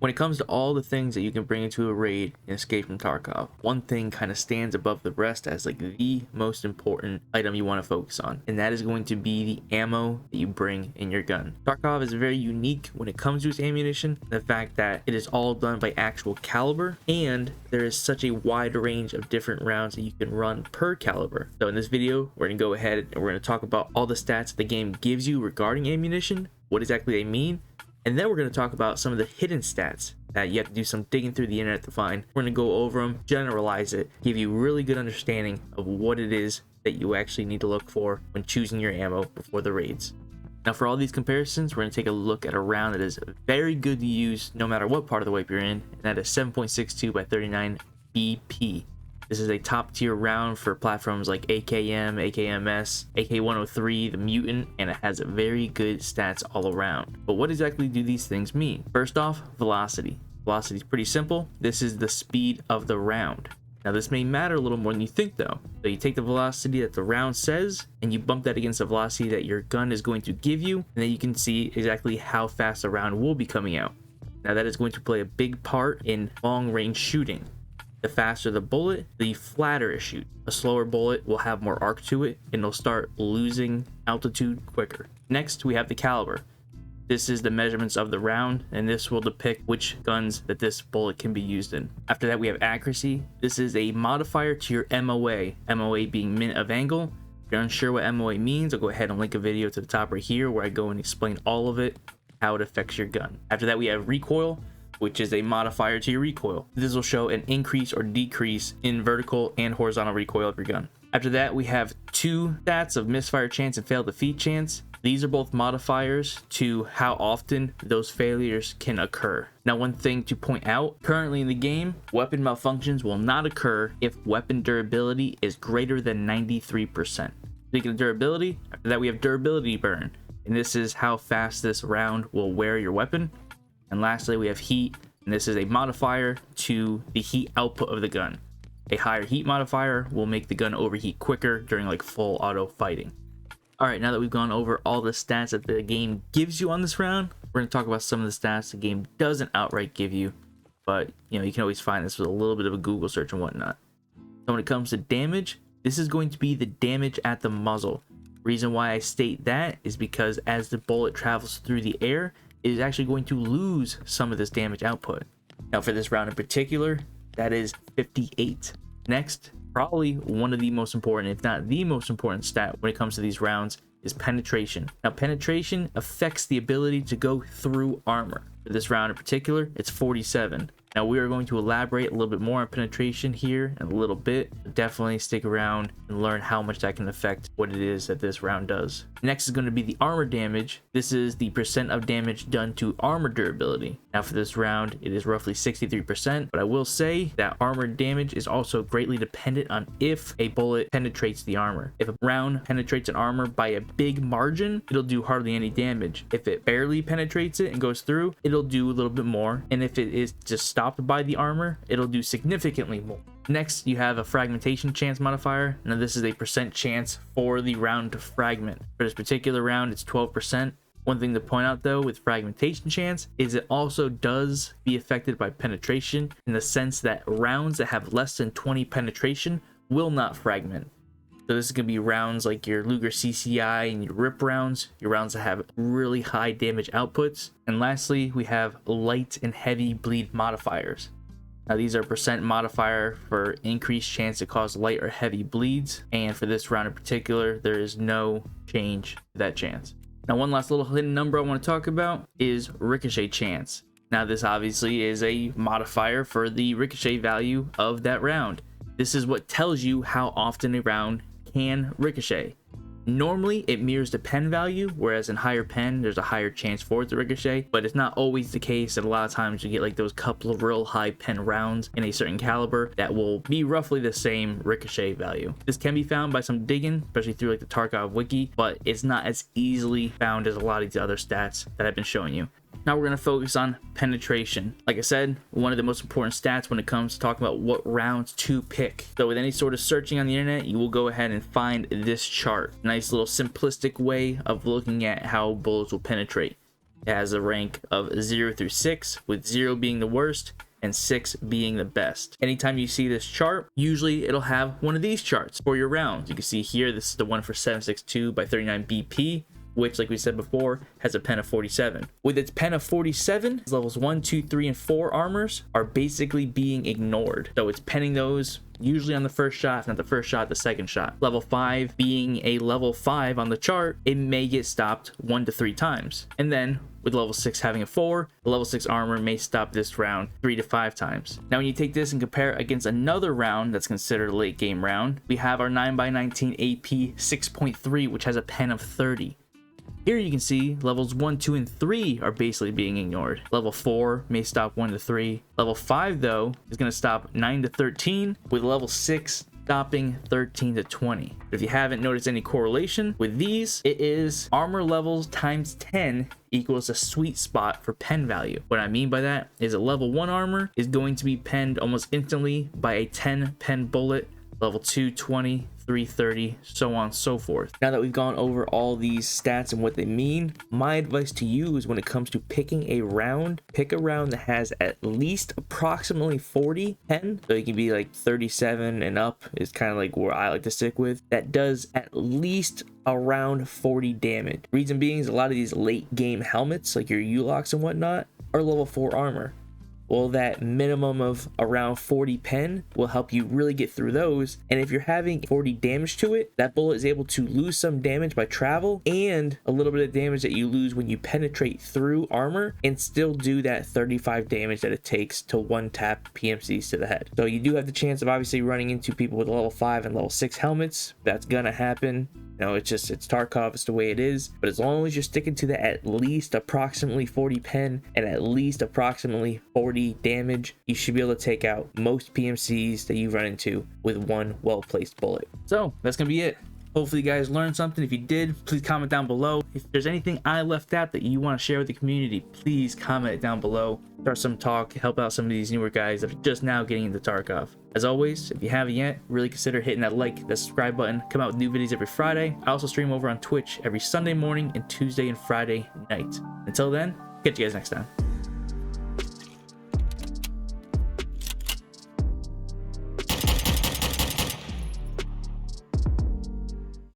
When it comes to all the things that you can bring into a raid in Escape from Tarkov, one thing kind of stands above the rest as like the most important item you want to focus on, and that is going to be the ammo that you bring in your gun. Tarkov is very unique when it comes to its ammunition, the fact that it is all done by actual caliber, and there is such a wide range of different rounds that you can run per caliber. So in this video, we're going to go ahead and we're going to talk about all the stats the game gives you regarding ammunition, what exactly they mean, and then we're going to talk about some of the hidden stats that you have to do some digging through the internet to find. We're going to go over them, generalize it, give you really good understanding of what it is that you actually need to look for when choosing your ammo before the raids. Now for all these comparisons, we're going to take a look at a round that is very good to use no matter what part of the wipe you're in, and that is 7.62 by 39 BP. This is a top tier round for platforms like AKM, AKMS, AK-103, the Mutant, and it has very good stats all around. But what exactly do these things mean? First off, velocity. Velocity is pretty simple. This is the speed of the round. Now this may matter a little more than you think though. So you take the velocity that the round says and you bump that against the velocity that your gun is going to give you, and then you can see exactly how fast the round will be coming out. Now that is going to play a big part in long range shooting. The faster the bullet, the flatter it shoots. A slower bullet will have more arc to it and it'll start losing altitude quicker. Next, we have the caliber. This is the measurements of the round, and this will depict which guns that this bullet can be used in. After that, we have accuracy. This is a modifier to your MOA, MOA being minute of angle. If you're unsure what MOA means, I'll go ahead and link a video to the top right here where I go and explain all of it, how it affects your gun. After that, we have recoil, which is a modifier to your recoil. This will show an increase or decrease in vertical and horizontal recoil of your gun. After that, we have two stats of misfire chance and fail defeat chance. These are both modifiers to how often those failures can occur. Now, one thing to point out, currently in the game, weapon malfunctions will not occur if weapon durability is greater than 93%. Speaking of durability, after that we have durability burn, and this is how fast this round will wear your weapon. And lastly, we have heat, and this is a modifier to the heat output of the gun. A higher heat modifier will make the gun overheat quicker during like full auto fighting. All right, now that we've gone over all the stats that the game gives you on this round, we're going to talk about some of the stats the game doesn't outright give you, but you know, you can always find this with a little bit of a Google search and whatnot. So when it comes to damage, this is going to be the damage at the muzzle. Reason why I state that is because as the bullet travels through the air, it is actually going to lose some of this damage output. Now for this round in particular, that is 58. Next, probably one of the most important, if not the most important stat when it comes to these rounds is penetration. Now penetration affects the ability to go through armor. For this round in particular, it's 47. Now we are going to elaborate a little bit more on penetration here in a little bit. Definitely stick around and learn how much that can affect what it is that this round does. Next is going to be the armor damage. This is the percent of damage done to armor durability. Now for this round, it is roughly 63%, but I will say that armor damage is also greatly dependent on if a bullet penetrates the armor. If a round penetrates an armor by a big margin, it'll do hardly any damage. If it barely penetrates it and goes through, it'll do a little bit more. And if it is just stopped by the armor, it'll do significantly more. Next, you have a fragmentation chance modifier. Now this is a percent chance for the round to fragment. For this particular round, it's 12%. One thing to point out though with fragmentation chance is it also does be affected by penetration, in the sense that rounds that have less than 20 penetration will not fragment. So this is going to be rounds like your Luger CCI and your RIP rounds, your rounds that have really high damage outputs. And lastly, we have light and heavy bleed modifiers. Now these are percent modifier for increased chance to cause light or heavy bleeds. And for this round in particular, there is no change to that chance. Now one last little hidden number I want to talk about is ricochet chance. Now this obviously is a modifier for the ricochet value of that round. This is what tells you how often a round can ricochet. Normally it mirrors the pen value, whereas in higher pen there's a higher chance for it to ricochet, but it's not always the case, and a lot of times you get like those couple of real high pen rounds in a certain caliber that will be roughly the same ricochet value. This can be found by some digging, especially through like the Tarkov wiki, but it's not as easily found as a lot of these other stats that I've been showing you. Now we're going to focus on penetration. Like I said, one of the most important stats when it comes to talking about what rounds to pick. So with any sort of searching on the internet, you will go ahead and find this chart. Nice little simplistic way of looking at how bullets will penetrate. It has a rank of 0 through 6, with 0 being the worst and 6 being the best. Anytime you see this chart, usually it'll have one of these charts for your rounds. You can see here, this is the one for 7.62 by 39 BP, which, like we said before, has a pen of 47. With its pen of 47, levels 1, 2, 3, and 4 armors are basically being ignored. So it's penning those usually on the first shot, if not the first shot, the second shot. Level 5 being a level 5 on the chart, it may get stopped 1 to 3 times. And then with level 6 having a 4, the level 6 armor may stop this round 3 to 5 times. Now when you take this and compare it against another round that's considered a late game round, we have our 9x19 AP 6.3, which has a pen of 30. Here you can see levels 1, 2, and 3 are basically being ignored. Level 4 may stop 1 to 3. Level 5, though, is going to stop 9 to 13, with level 6 stopping 13 to 20. If you haven't noticed any correlation with these, it is armor levels times 10 equals a sweet spot for pen value. What I mean by that is a level 1 armor is going to be penned almost instantly by a 10 pen bullet, level 2, 20, 330, so on and so forth. Now that we've gone over all these stats and what they mean, my advice to you is when it comes to picking a round, pick a round that has at least approximately 40 pen. So it can be like 37 and up is kind of like where I like to stick with. That does at least around 40 damage. Reason being is a lot of these late game helmets, like your U-locks and whatnot, are level 4 armor. Well, that minimum of around 40 pen will help you really get through those. And if you're having 40 damage to it, that bullet is able to lose some damage by travel and a little bit of damage that you lose when you penetrate through armor and still do that 35 damage that it takes to one tap PMCs to the head. So you do have the chance of obviously running into people with level 5 and level 6 helmets. That's gonna happen. You know, it's Tarkov, it's the way it is. But as long as you're sticking to the at least approximately 40 pen and at least approximately 40 damage, you should be able to take out most PMCs that you run into with one well-placed bullet. So that's gonna be it. Hopefully you guys learned something. If you did, please comment down below. If there's anything I left out that you want to share with the community, please comment it down below. Start some talk, help out some of these newer guys that are just now getting into Tarkov. As always, if you haven't yet, really consider hitting that like, that subscribe button. Come out with new videos every Friday. I also stream over on Twitch every Sunday morning and Tuesday and Friday night. Until then, catch you guys next time.